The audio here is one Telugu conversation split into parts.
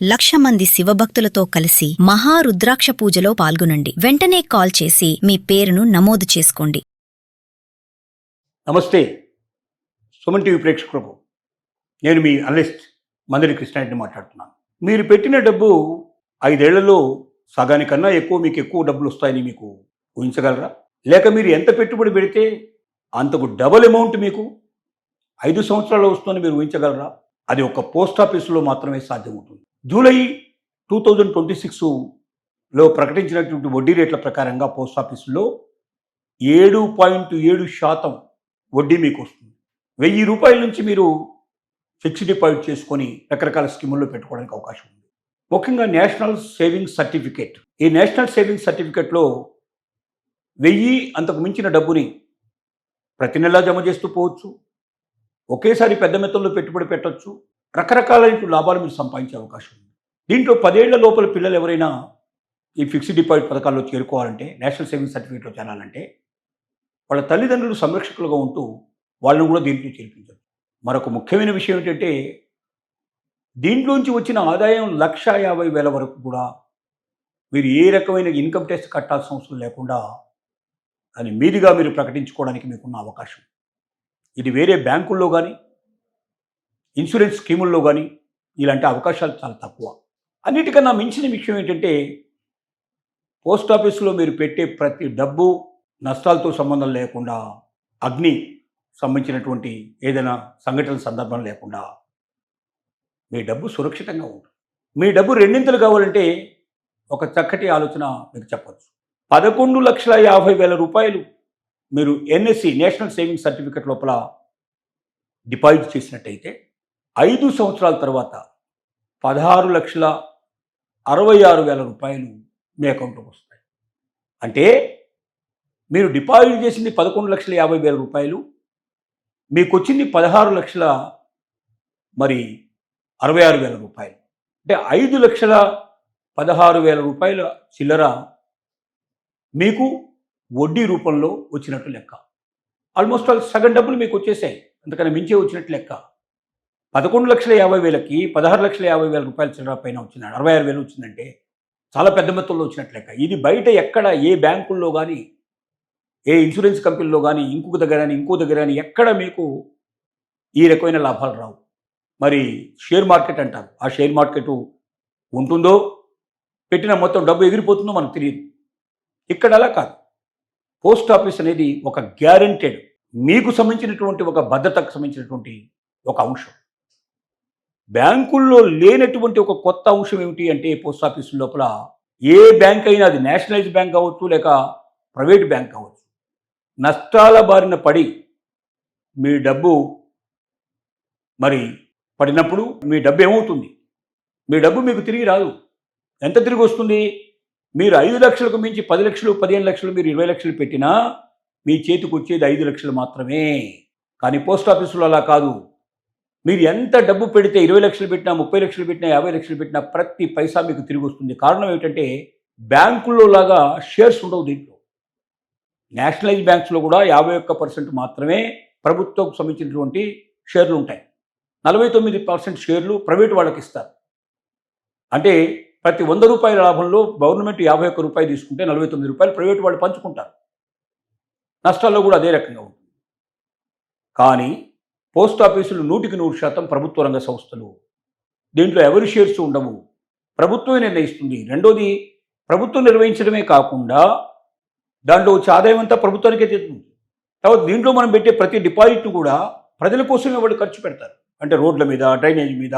1,00,000 మంది శివభక్తులతో కలిసి మహారుద్రాక్ష పూజలో పాల్గొనండి. వెంటనే కాల్ చేసి మీ పేరును నమోదు చేసుకోండి. నమస్తే సుమన్ టీవీ ప్రేక్షకులకు నేను మీ అనలిస్ట్ మందిరి కృష్ణారెడ్డిని మాట్లాడుతున్నాను. మీరు పెట్టిన డబ్బు 5 ఏళ్లలో సగానికన్నా మీకు ఎక్కువ డబ్బులు వస్తాయని మీకు ఊహించగలరా? లేక మీరు ఎంత పెట్టుబడి పెడితే అంతకు డబుల్ అమౌంట్ మీకు 5 సంవత్సరాలు వస్తుందని మీరు ఊహించగలరా? అది ఒక పోస్ట్ ఆఫీసులో మాత్రమే సాధ్యమవుతుంది. జూలై 2026లో ప్రకటించినటువంటి వడ్డీ రేట్ల ప్రకారంగా పోస్ట్ ఆఫీసులో 7.7% వడ్డీ మీకు వస్తుంది. 1000 రూపాయల నుంచి మీరు ఫిక్స్డ్ డిపాజిట్ చేసుకొని రకరకాల స్కీముల్లో పెట్టుకోవడానికి అవకాశం ఉంది. ముఖ్యంగా నేషనల్ సేవింగ్స్ సర్టిఫికేట్. ఈ నేషనల్ సేవింగ్స్ సర్టిఫికేట్లో 1000 అంతకు మించిన డబ్బుని ప్రతి నెలా జమ చేస్తూ పోవచ్చు. ఒకేసారి పెద్ద మొత్తంలో పెట్టుబడి పెట్టవచ్చు. రకరకాలైన లాభాలు మీరు సంపాదించే అవకాశం ఉంది. దీంట్లో 10 ఏళ్ల లోపల పిల్లలు ఎవరైనా ఈ ఫిక్స్డ్ డిపాజిట్ పథకాల్లో చేరుకోవాలంటే, నేషనల్ సేవింగ్స్ సర్టిఫికేట్లో చేరాలంటే వాళ్ళ తల్లిదండ్రులు సంరక్షకులుగా ఉంటూ వాళ్ళని కూడా దీంట్లో చేర్పించారు. మరొక ముఖ్యమైన విషయం ఏంటంటే, దీంట్లోంచి వచ్చిన ఆదాయం 1,50,000 వరకు కూడా మీరు ఏ రకమైన ఇన్కమ్ ట్యాక్స్ కట్టాల్సిన అవసరం లేకుండా దాని మీదుగా మీరు ప్రకటించుకోవడానికి మీకున్న అవకాశం. ఇది వేరే బ్యాంకుల్లో కానీ ఇన్సూరెన్స్ స్కీముల్లో కానీ ఇలాంటి అవకాశాలు చాలా తక్కువ. అన్నిటికన్నా మించిన విషయం ఏంటంటే, పోస్ట్ ఆఫీసులో మీరు పెట్టే ప్రతి డబ్బు నష్టాలతో సంబంధం లేకుండా, అగ్ని సంబంధించినటువంటి ఏదైనా సంఘటనల సందర్భం లేకుండా మీ డబ్బు సురక్షితంగా ఉంటుంది. మీ డబ్బు రెండింతలు కావాలంటే ఒక చక్కటి ఆలోచన మీకు చెప్పచ్చు. 11,50,000 రూపాయలు మీరు ఎన్ఎస్సి నేషనల్ సేవింగ్స్ సర్టిఫికేట్ లోపల డిపాజిట్ చేసినట్టయితే 5 సంవత్సరాల తర్వాత 16,66,000 రూపాయలు మీ అకౌంట్లోకి వస్తాయి. అంటే మీరు డిపాజిట్ చేసింది 11,50,000 రూపాయలు, మీకు వచ్చింది 16,66,000 రూపాయలు. అంటే 5,16,000 రూపాయల చిల్లర మీకు వడ్డీ రూపంలో వచ్చినట్టు లెక్క. ఆల్మోస్ట్ సగం డబ్బులు మీకు వచ్చేసాయి, అంతకన్నా మించే వచ్చినట్టు లెక్క. 11,50,000కి 16,50,000 రూపాయల చిల్లర పైన వచ్చింది, 66,000 వచ్చిందంటే చాలా పెద్ద మొత్తంలో వచ్చినట్టు లెక్క. ఇది బయట ఎక్కడ ఏ బ్యాంకుల్లో కానీ, ఏ ఇన్సూరెన్స్ కంపెనీలో కానీ, ఇంకో దగ్గర కానీ ఎక్కడ మీకు ఈ రకమైన లాభాలు రావు. మరి షేర్ మార్కెట్ అంటారు, ఆ షేర్ మార్కెట్ ఉంటుందో, పెట్టిన మొత్తం డబ్బు ఎగిరిపోతుందో మనకు తెలియదు. ఇక్కడ అలా కాదు. పోస్ట్ ఆఫీస్ అనేది ఒక గ్యారెంటెడ్, మీకు సంబంధించినటువంటి ఒక భద్రతకు సంబంధించినటువంటి ఒక అంశం. బ్యాంకుల్లో లేనటువంటి ఒక కొత్త అంశం ఏమిటి అంటే, పోస్ట్ ఆఫీసు లోపల ఏ బ్యాంక్ అయినా, అది నేషనలైజ్ బ్యాంక్ కావచ్చు లేక ప్రైవేట్ బ్యాంక్ కావచ్చు, నష్టాల బారిన పడి మీ డబ్బు మరి పడినప్పుడు మీ డబ్బు ఏమవుతుంది? మీ డబ్బు మీకు తిరిగి రాదు. ఎంత తిరిగి వస్తుంది? మీరు 5 లక్షలకు మించి 10 లక్షలు, 15 లక్షలు, మీరు 20 లక్షలు పెట్టినా మీ చేతికి వచ్చేది 5 లక్షలు మాత్రమే. కానీ పోస్ట్ ఆఫీసులో అలా కాదు. మీరు ఎంత డబ్బు పెడితే, 20 లక్షలు పెట్టినా, 30 లక్షలు పెట్టినా, 50 లక్షలు పెట్టినా ప్రతి పైసా మీకు తిరిగి వస్తుంది. కారణం ఏమిటంటే, బ్యాంకుల్లో లాగా షేర్స్ ఉండవు దీంట్లో. నేషనలైజ్ బ్యాంక్స్లో కూడా 51% మాత్రమే ప్రభుత్వం సంబంధించినటువంటి షేర్లు ఉంటాయి. 49% షేర్లు ప్రైవేట్ వాళ్ళకి ఇస్తారు. అంటే ప్రతి 100 రూపాయల లాభంలో గవర్నమెంట్ 51 రూపాయలు తీసుకుంటే 49 రూపాయలు ప్రైవేట్ వాళ్ళు పంచుకుంటారు. నష్టాల్లో కూడా అదే రకంగా ఉంటుంది. కానీ పోస్ట్ ఆఫీసులు 100% ప్రభుత్వ రంగ సంస్థలు. దీంట్లో ఎవరి షేర్స్ ఉండవు, ప్రభుత్వమే నిర్ణయిస్తుంది. రెండోది, ప్రభుత్వం నిర్వహించడమే కాకుండా దాంట్లో వచ్చే ఆదాయం అంతా ప్రభుత్వానికే తెస్తుంది. తర్వాత దీంట్లో మనం పెట్టే ప్రతి డిపాజిట్ కూడా ప్రజల కోసమే వాళ్ళు ఖర్చు పెడతారు. అంటే రోడ్ల మీద, డ్రైనేజ్ మీద,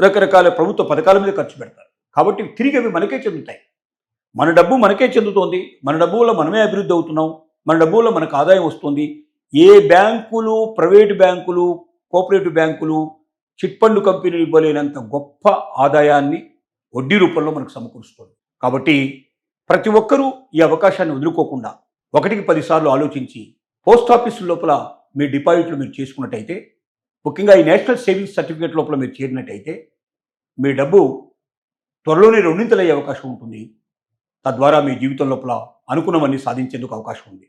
రకరకాల ప్రభుత్వ పథకాల మీద ఖర్చు పెడతారు. కాబట్టి తిరిగి అవి మనకే చెందుతాయి. మన డబ్బు మనకే చెందుతోంది. మన డబ్బు వల్ల మనమే అభివృద్ధి అవుతున్నాం. మన డబ్బు వల్ల మనకు ఆదాయం వస్తుంది. ఏ బ్యాంకులు, ప్రైవేటు బ్యాంకులు, కోఆపరేటివ్ బ్యాంకులు, చిట్ ఫండ్ కంపెనీలు ఇవ్వలేనంత గొప్ప ఆదాయాన్ని వడ్డీ రూపంలో మనకు సమకూరుస్తుంది. కాబట్టి ప్రతి ఒక్కరూ ఈ అవకాశాన్ని వదులుకోకుండా 1కి 10 సార్లు ఆలోచించి పోస్ట్ ఆఫీసు లోపల మీ డిపాజిట్లు మీరు చేసుకున్నట్టయితే, ముఖ్యంగా ఈ నేషనల్ సేవింగ్స్ సర్టిఫికేట్ లోపల మీరు చేరినట్టయితే మీ డబ్బు త్వరలోనే రెండింతలయ్యే అవకాశం ఉంటుంది. తద్వారా మీ జీవితం లోపల అనుకున్నవన్నీ సాధించేందుకు అవకాశం ఉంది.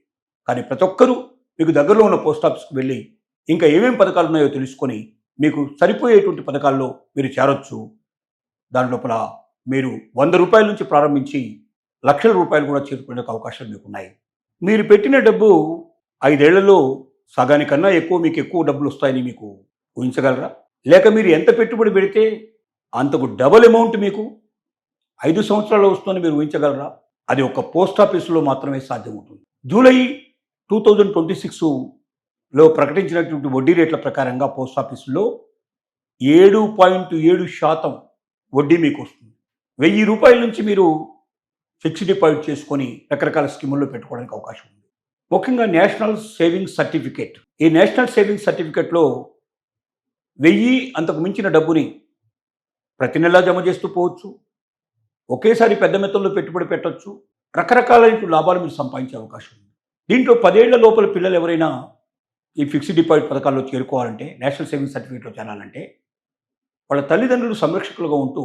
కానీ ప్రతి ఒక్కరూ మీకు దగ్గరలో ఉన్న పోస్ట్ ఆఫీస్కి వెళ్ళి ఇంకా ఏమేమి పథకాలు ఉన్నాయో తెలుసుకొని మీకు సరిపోయేటువంటి పథకాల్లో మీరు చేరొచ్చు. దాని లోపల మీరు 100 రూపాయల నుంచి ప్రారంభించి లక్షల రూపాయలు కూడా చేరుకునే అవకాశాలు మీకు ఉన్నాయి. మీరు పెట్టిన డబ్బు 5 ఏళ్లలో సగానికన్నా మీకు ఎక్కువ డబ్బులు వస్తాయని మీకు ఊహించగలరా? లేక మీరు ఎంత పెట్టుబడి పెడితే అంతకు డబుల్ అమౌంట్ మీకు 5 సంవత్సరాలు వస్తుందని మీరు ఊహించగలరా? అది ఒక పోస్ట్ ఆఫీసులో మాత్రమే సాధ్యమవుతుంది. జూలై 2026లో ప్రకటించినటువంటి వడ్డీ రేట్ల ప్రకారంగా పోస్ట్ ఆఫీసులో 7.7% వడ్డీ మీకు వస్తుంది. 1000 రూపాయల నుంచి మీరు ఫిక్స్డ్ డిపాజిట్ చేసుకొని రకరకాల స్కీముల్లో పెట్టుకోవడానికి అవకాశం ఉంది. ముఖ్యంగా నేషనల్ సేవింగ్స్ సర్టిఫికేట్. ఈ నేషనల్ సేవింగ్స్ సర్టిఫికేట్లో 1000 అంతకు మించిన డబ్బుని ప్రతి నెలా జమ చేస్తూ పోవచ్చు. ఒకేసారి పెద్ద మొత్తంలో పెట్టుబడి పెట్టవచ్చు. రకరకాలైన లాభాలు మీరు సంపాదించే అవకాశం ఉంది. దీంట్లో 10 ఏళ్ల లోపల పిల్లలు ఎవరైనా ఈ ఫిక్స్డ్ డిపాజిట్ పథకాల్లో చేరుకోవాలంటే, నేషనల్ సేవింగ్స్ సర్టిఫికేట్లో చేరాలంటే వాళ్ళ తల్లిదండ్రులు సంరక్షకులుగా ఉంటూ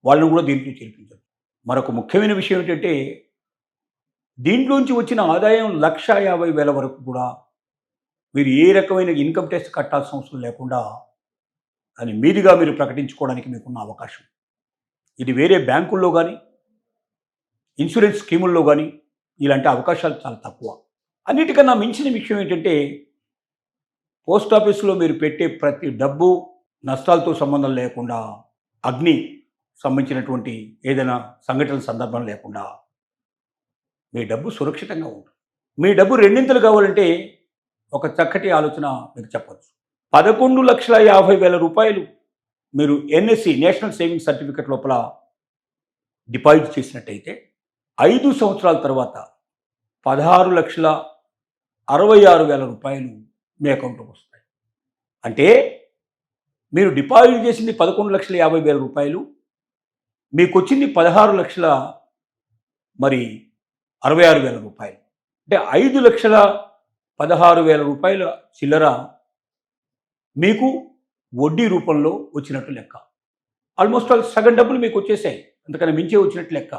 వాళ్ళను కూడా దీంట్లో చేర్పించారు. మరొక ముఖ్యమైన విషయం ఏంటంటే, దీంట్లోంచి వచ్చిన ఆదాయం 1,50,000 వరకు కూడా మీరు ఏ రకమైన ఇన్కమ్ ట్యాక్స్ కట్టాల్సిన అవసరం లేకుండా దాని మీదుగా మీరు ప్రకటించుకోవడానికి మీకున్న అవకాశం. ఇది వేరే బ్యాంకుల్లో కానీ ఇన్సూరెన్స్ స్కీముల్లో కానీ ఇలాంటి అవకాశాలు చాలా తక్కువ. అన్నిటికన్నా మించిన విషయం ఏంటంటే, పోస్ట్ ఆఫీసులో మీరు పెట్టే ప్రతి డబ్బు నష్టాలతో సంబంధం లేకుండా, అగ్ని సంబంధించినటువంటి ఏదైనా సంఘటనల సందర్భం లేకుండా మీ డబ్బు సురక్షితంగా ఉంటుంది. మీ డబ్బు రెండింతలు కావాలంటే ఒక చక్కటి ఆలోచన మీకు చెప్పచ్చు. 11,50,000 రూపాయలు మీరు ఎన్ఎస్సి నేషనల్ సేవింగ్స్ సర్టిఫికేట్ లోపల డిపాజిట్ చేసినట్టయితే 5 సంవత్సరాల తర్వాత 16,66,000 రూపాయలు మీ అకౌంట్లోకి వస్తాయి. అంటే మీరు డిపాజిట్ చేసింది 11,50,000 రూపాయలు, మీకు వచ్చింది 16,66,000 రూపాయలు. అంటే 5,16,000 రూపాయల చిల్లర మీకు వడ్డీ రూపంలో వచ్చినట్టు లెక్క. ఆల్మోస్ట్ సగం డబ్బులు మీకు వచ్చేసాయి, అంతకన్నా మించే వచ్చినట్టు లెక్క.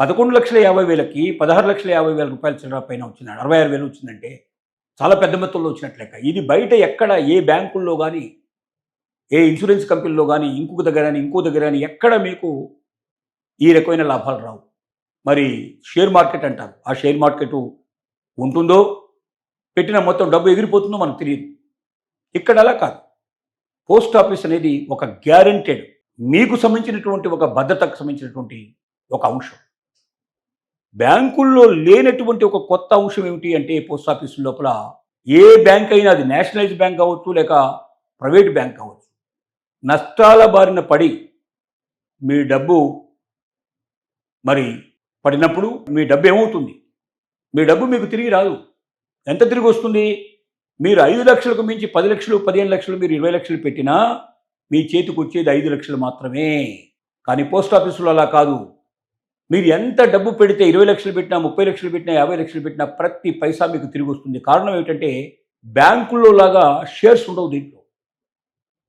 11,50,000కి 16,50,000 రూపాయల చిల్లర పైన వచ్చింది, 66,000 వచ్చిందంటే చాలా పెద్ద మొత్తంలో వచ్చినట్టు లెక్క. ఇది బయట ఎక్కడ ఏ బ్యాంకుల్లో కానీ ఏ ఇన్సూరెన్స్ కంపెనీలో కానీ ఇంకో దగ్గర కానీ ఎక్కడ మీకు ఈ రకమైన లాభాలు రావు. మరి షేర్ మార్కెట్ అంటారు, ఆ షేర్ మార్కెట్ ఉంటుందో పెట్టిన మొత్తం డబ్బు ఎగిరిపోతుందో మనకు తెలియదు. ఇక్కడ అలా కాదు. పోస్ట్ ఆఫీస్ అనేది ఒక గ్యారెంటెడ్, మీకు సంబంధించినటువంటి ఒక భద్రతకు సంబంధించినటువంటి ఒక అంశం. బ్యాంకుల్లో లేనటువంటి ఒక కొత్త అంశం ఏమిటి అంటే, పోస్ట్ ఆఫీసు లోపల ఏ బ్యాంక్ అయినా, అది నేషనలైజ్ బ్యాంక్ కావచ్చు లేక ప్రైవేట్ బ్యాంక్ కావచ్చు, నష్టాల బారిన పడి మీ డబ్బు మరి పడినప్పుడు మీ డబ్బు ఏమవుతుంది? మీ డబ్బు మీకు తిరిగి రాదు. ఎంత తిరిగి వస్తుంది? మీరు 5 లక్షలకు మించి 10 లక్షలు, 15 లక్షలు, మీరు 20 లక్షలు పెట్టినా మీ చేతికి వచ్చేది 5 లక్షలు మాత్రమే. కానీ పోస్ట్ ఆఫీసులో అలా కాదు. మీరు ఎంత డబ్బు పెడితే, 20 లక్షలు పెట్టినా, 30 లక్షలు పెట్టినా, 50 లక్షలు పెట్టినా ప్రతి పైసా మీకు తిరిగి వస్తుంది. కారణం ఏమిటంటే, బ్యాంకుల్లో లాగా షేర్స్ ఉండవు దీంట్లో.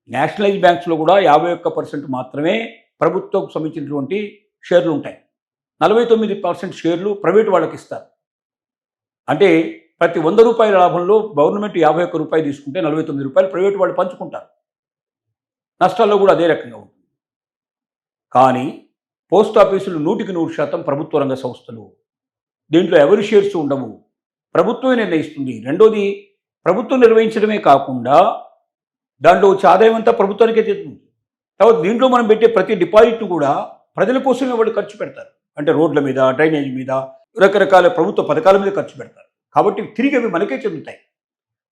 నేషనలైజ్ బ్యాంక్స్లో కూడా 51% మాత్రమే ప్రభుత్వం సంబంధించినటువంటి షేర్లు ఉంటాయి. 49% షేర్లు ప్రైవేట్ వాళ్ళకి ఇస్తారు. అంటే ప్రతి 100 రూపాయల లాభంలో గవర్నమెంట్ 51 రూపాయలు తీసుకుంటే 49 రూపాయలు ప్రైవేట్ వాళ్ళు పంచుకుంటారు. నష్టాల్లో కూడా అదే రకంగా ఉంటుంది. కానీ పోస్ట్ ఆఫీసులు 100% ప్రభుత్వ రంగ సంస్థలు. దీంట్లో ఎవరి షేర్స్ ఉండవు, ప్రభుత్వమే నిర్ణయిస్తుంది. రెండోది, ప్రభుత్వం నిర్వహించడమే కాకుండా దాంట్లో వచ్చే ఆదాయం అంతా ప్రభుత్వానికే చేస్తుంది. తర్వాత దీంట్లో మనం పెట్టే ప్రతి డిపాజిట్ కూడా ప్రజల కోసమే వాళ్ళు ఖర్చు పెడతారు. అంటే రోడ్ల మీద, డ్రైనేజ్ మీద, రకరకాల ప్రభుత్వ పథకాల మీద ఖర్చు పెడతారు. కాబట్టి తిరిగి అవి మనకే చెందుతాయి.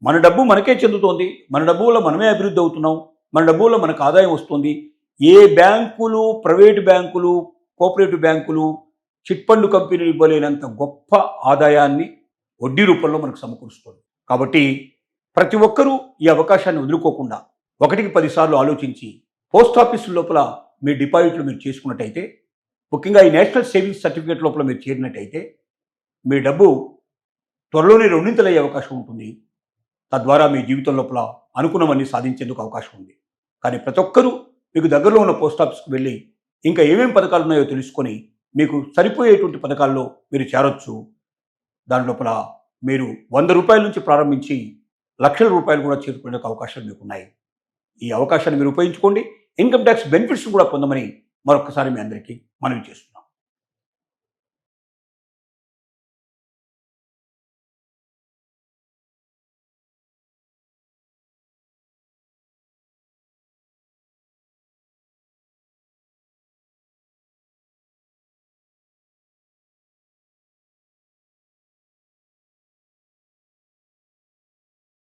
మన డబ్బు మనకే చెందుతోంది. మన డబ్బు వల్ల మనమే అభివృద్ధి అవుతున్నాం. మన డబ్బు వల్ల మనకు ఆదాయం వస్తుంది. ఏ బ్యాంకులు, ప్రైవేటు బ్యాంకులు, కోఆపరేటివ్ బ్యాంకులు, చిట్ ఫండ్ కంపెనీలు ఇవ్వలేనంత గొప్ప ఆదాయాన్ని వడ్డీ రూపంలో మనకు సమకూరుస్తుంది. కాబట్టి ప్రతి ఒక్కరూ ఈ అవకాశాన్ని వదులుకోకుండా 1కి 10 సార్లు ఆలోచించి పోస్ట్ ఆఫీసు లోపల మీ డిపాజిట్లు మీరు చేసుకున్నట్టయితే, ముఖ్యంగా ఈ నేషనల్ సేవింగ్స్ సర్టిఫికేట్ లోపల మీరు చేరినట్టయితే మీ డబ్బు త్వరలోనే రెండింతలయ్యే అవకాశం ఉంటుంది. తద్వారా మీ జీవితం లోపల అనుకున్నవన్నీ సాధించేందుకు అవకాశం ఉంది. కానీ ప్రతి ఒక్కరూ మీకు దగ్గరలో ఉన్న పోస్ట్ ఆఫీస్కి వెళ్ళి ఇంకా ఏమేమి పథకాలు ఉన్నాయో తెలుసుకొని మీకు సరిపోయేటువంటి పథకాల్లో మీరు చేరొచ్చు. దాని లోపల మీరు 100 రూపాయల నుంచి ప్రారంభించి లక్షల రూపాయలు కూడా చేరుకునే అవకాశాలు మీకు ఉన్నాయి. ఈ అవకాశాన్ని మీరు ఉపయోగించుకోండి. ఇన్కమ్ ట్యాక్స్ బెనిఫిట్స్ కూడా పొందమని మరొకసారి మీ అందరికీ మనవి చేస్తున్నాను.